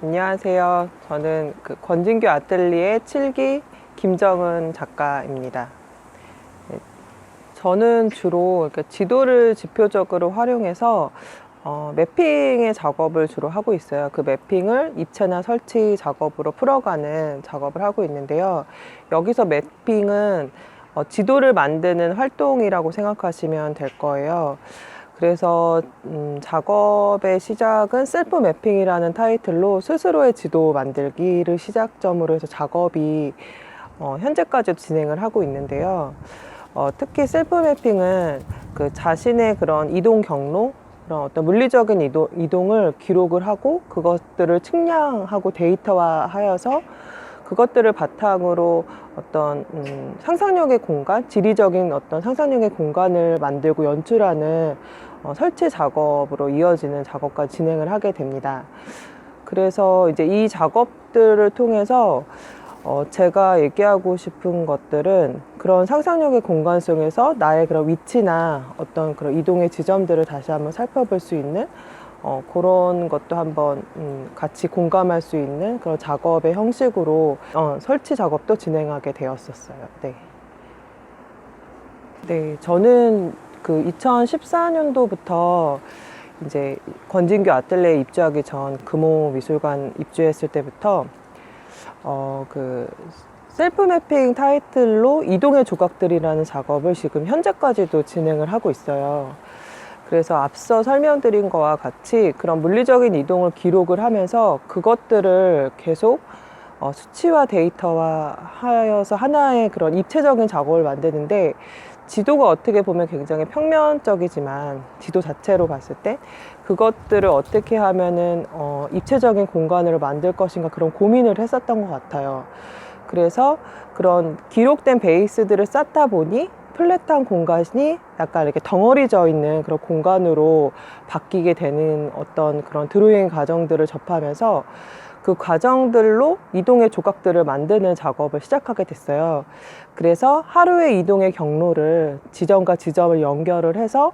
안녕하세요. 저는 권진규 아뜰리에 7기 김정은 작가입니다. 네, 저는 주로 이렇게 지도를 지표적으로 활용해서 매핑의 작업을 주로 하고 있어요. 그 매핑을 입체나 설치 작업으로 풀어가는 작업을 하고 있는데요. 여기서 매핑은 지도를 만드는 활동이라고 생각하시면 될 거예요. 그래서 작업의 시작은 셀프 매핑이라는 타이틀로 스스로의 지도 만들기를 시작점으로 해서 작업이 현재까지도 진행을 하고 있는데요. 특히 셀프 매핑은 그 자신의 그런 이동 경로, 그런 어떤 물리적인 이동을 기록을 하고 그것들을 측량하고 데이터화하여서 그것들을 바탕으로 어떤 상상력의 공간, 지리적인 어떤 상상력의 공간을 만들고 연출하는 설치 작업으로 이어지는 작업까지 진행을 하게 됩니다. 그래서 이제 이 작업들을 통해서 제가 얘기하고 싶은 것들은 그런 상상력의 공간 속에서 나의 그런 위치나 어떤 그런 이동의 지점들을 다시 한번 살펴볼 수 있는 그런 것도 한번 같이 공감할 수 있는 그런 작업의 형식으로 설치 작업도 진행하게 되었었어요. 네. 네, 저는 그 2014년도부터 이제 권진규 아뜰리에 입주하기 전 금호미술관 입주했을 때부터 그 셀프 매핑 타이틀로 이동의 조각들이라는 작업을 지금 현재까지도 진행을 하고 있어요. 그래서 앞서 설명드린 거와 같이 그런 물리적인 이동을 기록을 하면서 그것들을 계속 수치화 데이터화 하여서 하나의 그런 입체적인 작업을 만드는데, 지도가 어떻게 보면 굉장히 평면적이지만 지도 자체로 봤을 때 그것들을 어떻게 하면은 입체적인 공간으로 만들 것인가, 그런 고민을 했었던 것 같아요. 그래서 그런 기록된 베이스들을 쌓다 보니 플랫한 공간이 약간 이렇게 덩어리져 있는 그런 공간으로 바뀌게 되는 어떤 그런 드로잉 과정들을 접하면서 그 과정들로 이동의 조각들을 만드는 작업을 시작하게 됐어요. 그래서 하루의 이동의 경로를 지점과 지점을 연결을 해서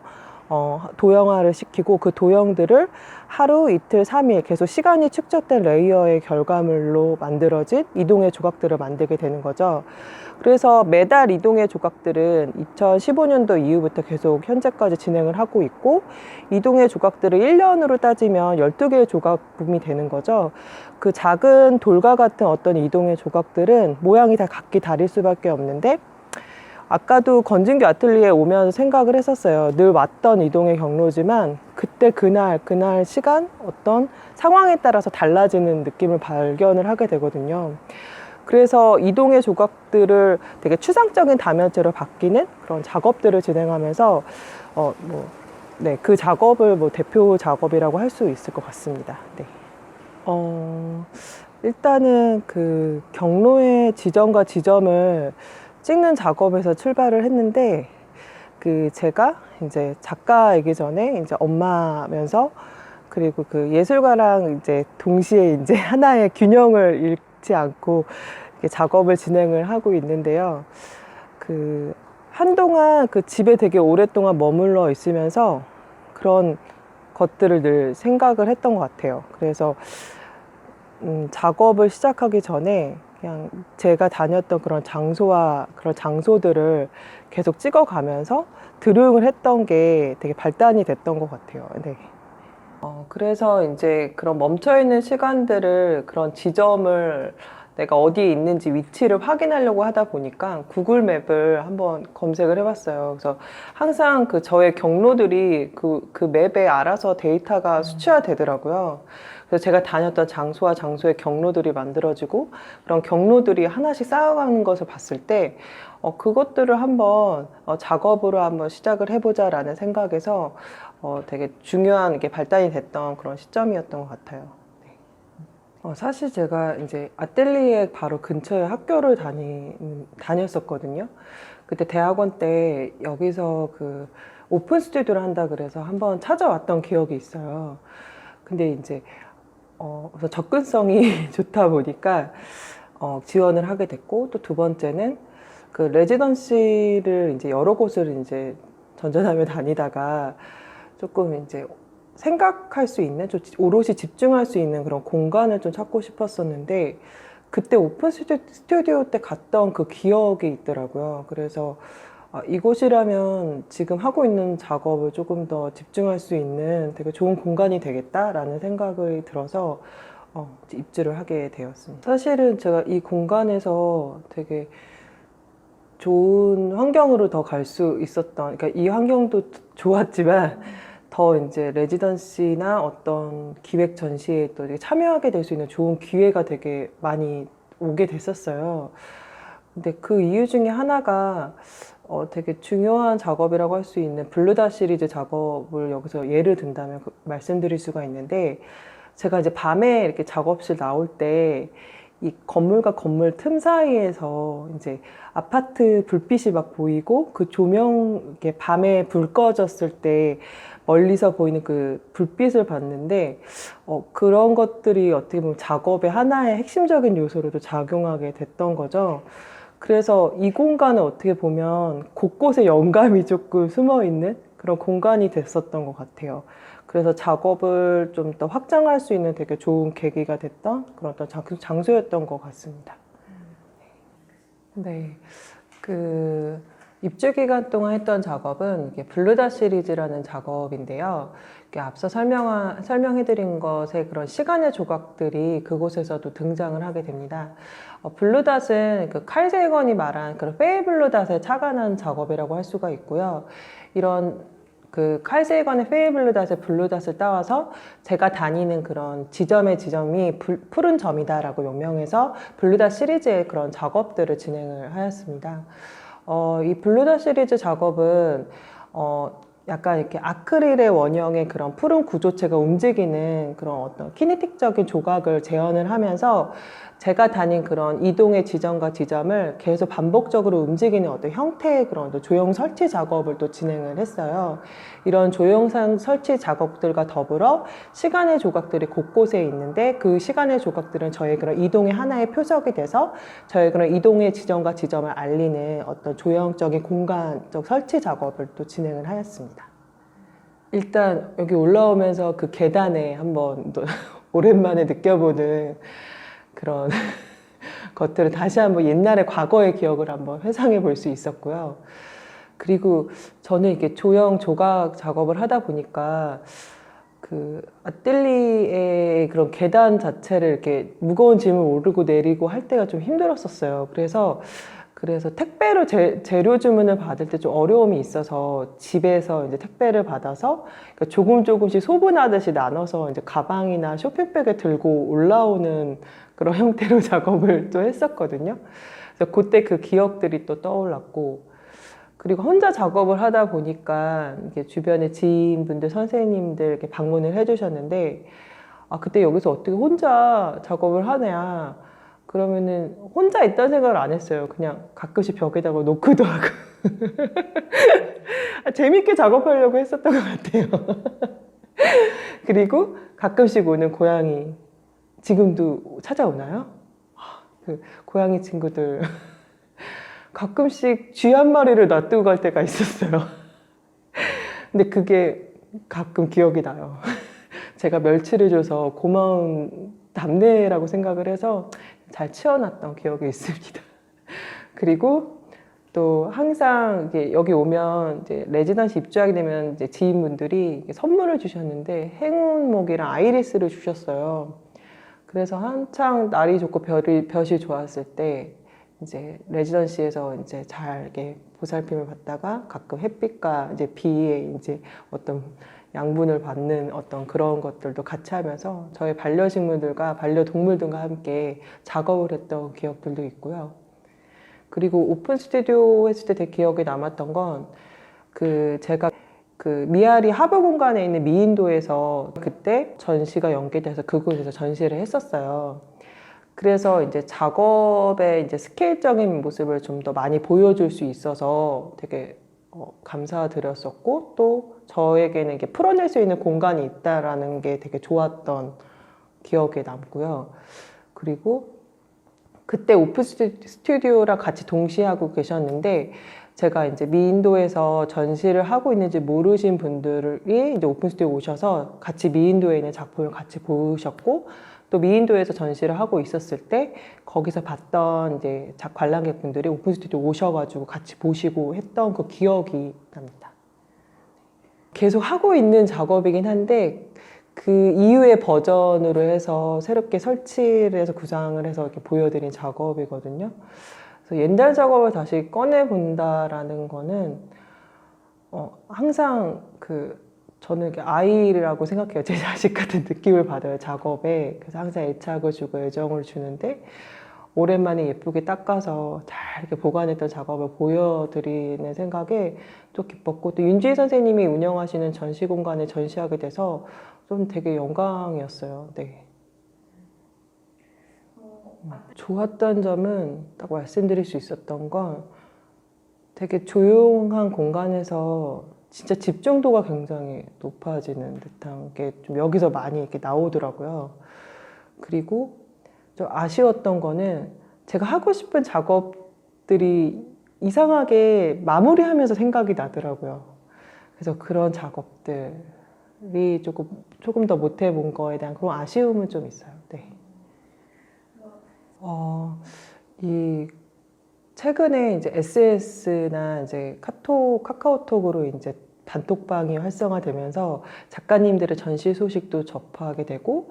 도형화를 시키고 그 도형들을 하루, 이틀, 3일 계속 시간이 축적된 레이어의 결과물로 만들어진 이동의 조각들을 만들게 되는 거죠. 그래서 매달 이동의 조각들은 2015년도 이후부터 계속 현재까지 진행을 하고 있고, 이동의 조각들을 1년으로 따지면 12개의 조각품이 되는 거죠. 그 작은 돌과 같은 어떤 이동의 조각들은 모양이 다 각기 다를 수밖에 없는데, 아까도 권진규 아틀리에 오면 생각을 했었어요. 늘 왔던 이동의 경로지만 그때 그날 시간 어떤 상황에 따라서 달라지는 느낌을 발견을 하게 되거든요. 그래서 이동의 조각들을 되게 추상적인 다면체로 바뀌는 그런 작업들을 진행하면서 네, 그 작업을 대표 작업이라고 할 수 있을 것 같습니다. 네. 일단은 그 경로의 지점과 지점을 찍는 작업에서 출발을 했는데, 그 제가 이제 작가이기 전에 이제 엄마면서, 그리고 그 예술가랑 이제 동시에 이제 하나의 균형을 잃지 않고 이렇게 작업을 진행을 하고 있는데요. 그 한동안 그 집에 되게 오랫동안 머물러 있으면서 그런 것들을 늘 생각을 했던 것 같아요. 그래서 작업을 시작하기 전에 그냥 제가 다녔던 그런 장소와 그런 장소들을 계속 찍어가면서 드로잉을 했던 게 되게 발단이 됐던 것 같아요. 네. 그래서 이제 그런 멈춰있는 시간들을, 그런 지점을 내가 어디에 있는지 위치를 확인하려고 하다 보니까 구글 맵을 한번 검색을 해봤어요. 그래서 항상 그 저의 경로들이 그 맵에 알아서 데이터가 수치화되더라고요. 그래서 제가 다녔던 장소와 장소의 경로들이 만들어지고 그런 경로들이 하나씩 쌓아가는 것을 봤을 때 그것들을 한번 작업으로 한번 시작을 해보자라는 생각에서 되게 중요한 게 발단이 됐던 그런 시점이었던 것 같아요. 네. 사실 제가 이제 아뜰리에 바로 근처에 학교를 다녔었거든요. 그때 대학원 때 여기서 그 오픈 스튜디오를 한다 그래서 한번 찾아왔던 기억이 있어요. 근데 이제 그래서 접근성이 좋다 보니까 지원을 하게 됐고, 또 두 번째는 그 레지던시를 이제 여러 곳을 이제 전전하며 다니다가 조금 이제 생각할 수 있는, 좀 오롯이 집중할 수 있는 그런 공간을 좀 찾고 싶었었는데, 그때 오픈 스튜디오 때 갔던 그 기억이 있더라고요. 그래서 이곳이라면 지금 하고 있는 작업을 조금 더 집중할 수 있는 되게 좋은 공간이 되겠다라는 생각이 들어서 입주를 하게 되었습니다. 사실은 제가 이 공간에서 되게 좋은 환경으로 더 갈 수 있었던, 그러니까 이 환경도 좋았지만 더 이제 레지던시나 어떤 기획 전시에 또 되게 참여하게 될 수 있는 좋은 기회가 되게 많이 오게 됐었어요. 근데 그 이유 중에 하나가 되게 중요한 작업이라고 할 수 있는 블루다 시리즈 작업을 여기서 예를 든다면 말씀드릴 수가 있는데, 제가 이제 밤에 이렇게 작업실 나올 때 이 건물과 건물 틈 사이에서 이제 아파트 불빛이 막 보이고 그 조명, 이렇게 밤에 불 꺼졌을 때 멀리서 보이는 그 불빛을 봤는데, 그런 것들이 어떻게 보면 작업의 하나의 핵심적인 요소로도 작용하게 됐던 거죠. 그래서 이 공간은 어떻게 보면 곳곳에 영감이 조금 숨어 있는 그런 공간이 됐었던 것 같아요. 그래서 작업을 좀 더 확장할 수 있는 되게 좋은 계기가 됐던 그런 어떤 장소였던 것 같습니다. 네. 그 입주 기간 동안 했던 작업은 이게 블루닷 시리즈라는 작업인데요. 이게 앞서 설명해드린 것의 그런 시간의 조각들이 그곳에서도 등장을 하게 됩니다. 블루닷은 그 칼 세이건이 말한 그런 페이 블루닷에 착안한 작업이라고 할 수가 있고요. 이런 그 칼 세이건의 페이 블루닷의 블루닷을 따와서 제가 다니는 그런 지점이 푸른 점이다라고 명명해서 블루닷 시리즈의 그런 작업들을 진행을 하였습니다. 이 블루닷 시리즈 작업은 약간 이렇게 아크릴의 원형의 그런 푸른 구조체가 움직이는 그런 어떤 키네틱적인 조각을 재현을 하면서 제가 다닌 그런 이동의 지점과 지점을 계속 반복적으로 움직이는 어떤 형태의 그런 또 조형 설치 작업을 또 진행을 했어요. 이런 조형상 설치 작업들과 더불어 시간의 조각들이 곳곳에 있는데, 그 시간의 조각들은 저의 그런 이동의 하나의 표적이 돼서 저의 그런 이동의 지점과 지점을 알리는 어떤 조형적인 공간적 설치 작업을 또 진행을 하였습니다. 일단 여기 올라오면서 그 계단에 한번 또 오랜만에 느껴보는 그런 것들을 다시 한번 옛날의 과거의 기억을 한번 회상해 볼 수 있었고요. 그리고 저는 이렇게 조형 조각 작업을 하다 보니까 그 아뜰리에의 그런 계단 자체를 이렇게 무거운 짐을 오르고 내리고 할 때가 좀 힘들었었어요. 그래서 택배로 재료 주문을 받을 때 좀 어려움이 있어서 집에서 이제 택배를 받아서 그러니까 조금씩 소분하듯이 나눠서 이제 가방이나 쇼핑백에 들고 올라오는 그런 형태로 작업을 또 했었거든요. 그래서 그때 그 기억들이 또 떠올랐고, 그리고 혼자 작업을 하다 보니까 이게 주변에 지인분들, 선생님들 이렇게 방문을 해주셨는데, 그때 여기서 어떻게 혼자 작업을 하냐. 그러면은 혼자 있다는 생각을 안 했어요. 그냥 가끔씩 벽에다가 노크도 하고. 재밌게 작업하려고 했었던 것 같아요. 그리고 가끔씩 오는 고양이, 지금도 찾아오나요? 그 고양이 친구들. 가끔씩 쥐 한 마리를 놔두고 갈 때가 있었어요. 근데 그게 가끔 기억이 나요. 제가 멸치를 줘서 고마운 답례라고 생각을 해서 잘 치워놨던 기억이 있습니다. 그리고 또 항상 여기 오면 이제 레지던시 입주하게 되면 이제 지인분들이 선물을 주셨는데 행운목이랑 아이리스를 주셨어요. 그래서 한창 날이 좋고 볕이 좋았을 때 이제 레지던시에서 이제 잘 이렇게 보살핌을 받다가 가끔 햇빛과 이제 비에 이제 어떤 양분을 받는 어떤 그런 것들도 같이 하면서 저희 반려식물들과 반려동물들과 함께 작업을 했던 기억들도 있고요. 그리고 오픈 스튜디오 했을 때 되게 기억에 남았던 건 제가 그 미아리 하부 공간에 있는 미인도에서 그때 전시가 연계돼서 그곳에서 전시를 했었어요. 그래서 이제 작업의 이제 스케일적인 모습을 좀 더 많이 보여줄 수 있어서 되게 감사드렸었고, 또 저에게는 이렇게 풀어낼 수 있는 공간이 있다라는 게 되게 좋았던 기억에 남고요. 그리고 그때 오픈 스튜디오랑 같이 동시에 하고 계셨는데 제가 이제 미인도에서 전시를 하고 있는지 모르신 분들이 이제 오픈 스튜디오 오셔서 같이 미인도에 있는 작품을 같이 보셨고, 또 미인도에서 전시를 하고 있었을 때 거기서 봤던 이제 관람객분들이 오픈 스튜디오 오셔가지고 같이 보시고 했던 그 기억이 납니다. 계속 하고 있는 작업이긴 한데 그 이후의 버전으로 해서 새롭게 설치를 해서 구상을 해서 이렇게 보여드린 작업이거든요. 그래서 옛날 작업을 다시 꺼내 본다라는 거는 항상 저는 이렇게 아이라고 생각해요. 제 자식 같은 느낌을 받아요, 작업에. 그래서 항상 애착을 주고 애정을 주는데 오랜만에 예쁘게 닦아서 잘 이렇게 보관했던 작업을 보여드리는 생각에 또 기뻤고, 또 윤지희 선생님이 운영하시는 전시 공간에 전시하게 돼서 좀 되게 영광이었어요. 네. 좋았던 점은 딱 말씀드릴 수 있었던 건 되게 조용한 공간에서 진짜 집중도가 굉장히 높아지는 듯한 게 좀 여기서 많이 이렇게 나오더라고요. 그리고 좀 아쉬웠던 거는 제가 하고 싶은 작업들이 이상하게 마무리하면서 생각이 나더라고요. 그래서 그런 작업들이 조금 더 못 해본 거에 대한 그런 아쉬움은 좀 있어요. 네. 이 최근에 이제 SNS나 이제 카카오톡으로 이제 단톡방이 활성화되면서 작가님들의 전시 소식도 접하게 되고,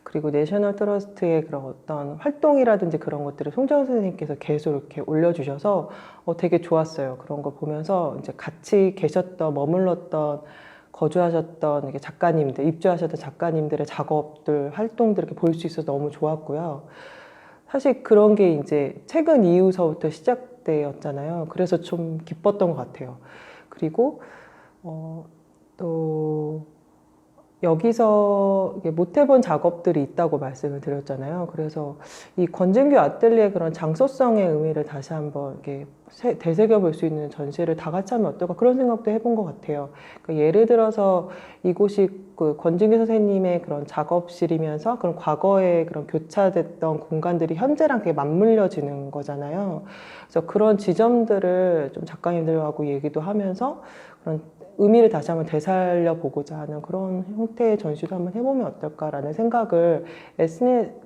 그리고 내셔널 트러스트의 그런 어떤 활동이라든지 그런 것들을 송재원 선생님께서 계속 이렇게 올려주셔서 되게 좋았어요. 그런 거 보면서 이제 같이 계셨던, 머물렀던, 거주하셨던 이렇게 작가님들, 입주하셨던 작가님들의 작업들, 활동들 이렇게 볼 수 있어서 너무 좋았고요. 사실 그런 게 이제 최근 이후서부터 시작되었잖아요. 그래서 좀 기뻤던 것 같아요. 그리고 또 여기서 못 해본 작업들이 있다고 말씀을 드렸잖아요. 그래서 이 권진규 아뜰리에 그런 장소성의 의미를 다시 한번 이렇게 되새겨 볼 수 있는 전시를 다 같이 하면 어떨까, 그런 생각도 해본 것 같아요. 그러니까 예를 들어서 이곳이 그 권진규 선생님의 그런 작업실이면서 그런 과거에 그런 교차됐던 공간들이 현재랑 되게 맞물려지는 거잖아요. 그래서 그런 지점들을 좀 작가님들하고 얘기도 하면서 그런 의미를 다시 한번 되살려 보고자 하는 그런 형태의 전시도 한번 해보면 어떨까라는 생각을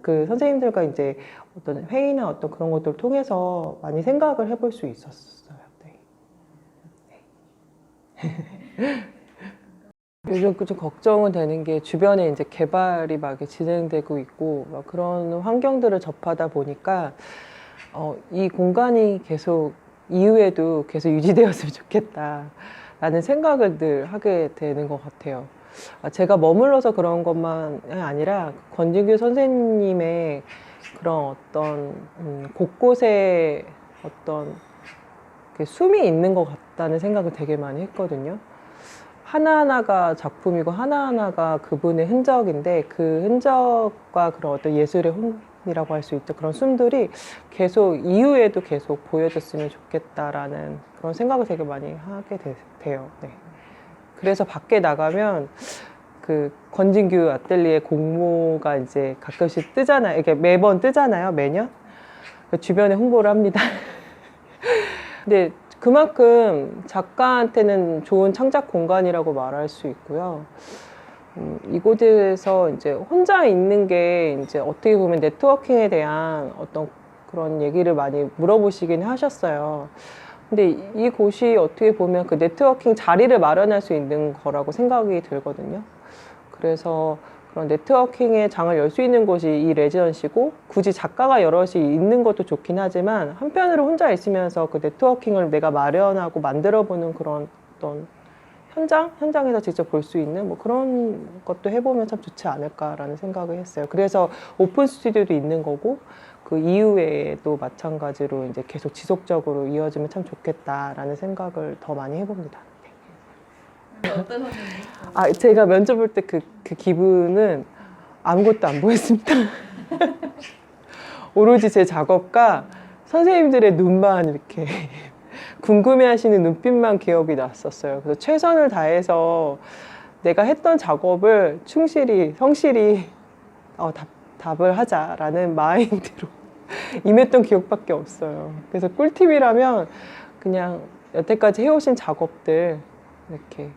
그 선생님들과 이제 어떤 회의나 어떤 그런 것들을 통해서 많이 생각을 해볼 수 있었어요. 네. 요즘 좀 걱정은 되는 게 주변에 이제 개발이 막 진행되고 있고 막 그런 환경들을 접하다 보니까 이 공간이 계속 이후에도 계속 유지되었으면 좋겠다. 라는 생각을 늘 하게 되는 것 같아요. 제가 머물러서 그런 것만 아니라 권진규 선생님의 그런 어떤 곳곳에 어떤 숨이 있는 것 같다는 생각을 되게 많이 했거든요. 하나하나가 작품이고 하나하나가 그분의 흔적인데 그 흔적과 그런 어떤 예술의 혼이라고 할 수 있죠. 그런 숨들이 계속 이후에도 계속 보여줬으면 좋겠다라는 그런 생각을 되게 많이 하게 돼요. 네. 그래서 밖에 나가면 그 권진규 아뜰리에 공모가 이제 가끔씩 뜨잖아요. 이게 매번 뜨잖아요. 매년. 주변에 홍보를 합니다. 근데 그만큼 작가한테는 좋은 창작 공간이라고 말할 수 있고요. 이곳에서 이제 혼자 있는 게 이제 어떻게 보면 네트워킹에 대한 어떤 그런 얘기를 많이 물어보시긴 하셨어요. 근데 이곳이 어떻게 보면 그 네트워킹 자리를 마련할 수 있는 거라고 생각이 들거든요. 그래서 그런 네트워킹의 장을 열 수 있는 곳이 이 레지던시고, 굳이 작가가 여럿이 있는 것도 좋긴 하지만 한편으로 혼자 있으면서 그 네트워킹을 내가 마련하고 만들어보는 그런 어떤 현장에서 직접 볼 수 있는 뭐 그런 것도 해보면 참 좋지 않을까라는 생각을 했어요. 그래서 오픈 스튜디오도 있는 거고, 그 이후에도 마찬가지로 이제 계속 지속적으로 이어지면 참 좋겠다라는 생각을 더 많이 해봅니다. 어떠셨는지? 제가 면접 볼 때 그 기분은 아무것도 안 보였습니다. 오로지 제 작업과 선생님들의 눈만 이렇게 궁금해하시는 눈빛만 기억이 났었어요. 그래서 최선을 다해서 내가 했던 작업을 성실히 답을 하자라는 마인드로 임했던 기억밖에 없어요. 그래서 꿀팁이라면 그냥 여태까지 해오신 작업들 이렇게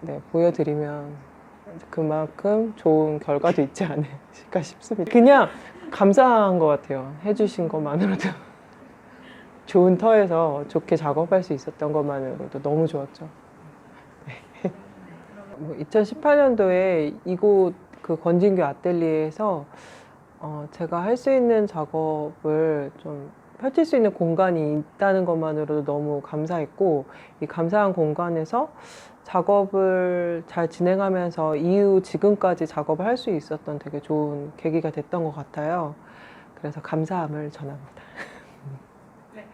네, 보여드리면 그만큼 좋은 결과도 있지 않을까 싶습니다. 그냥 감사한 것 같아요. 해주신 것만으로도. 좋은 터에서 좋게 작업할 수 있었던 것만으로도 너무 좋았죠. 네. 2018년도에 이곳 그 권진규 아뜰리에에서 제가 할 수 있는 작업을 좀 펼칠 수 있는 공간이 있다는 것만으로도 너무 감사했고, 이 감사한 공간에서 작업을 잘 진행하면서 이후 지금까지 작업을 할 수 있었던 되게 좋은 계기가 됐던 것 같아요. 그래서 감사함을 전합니다. 네.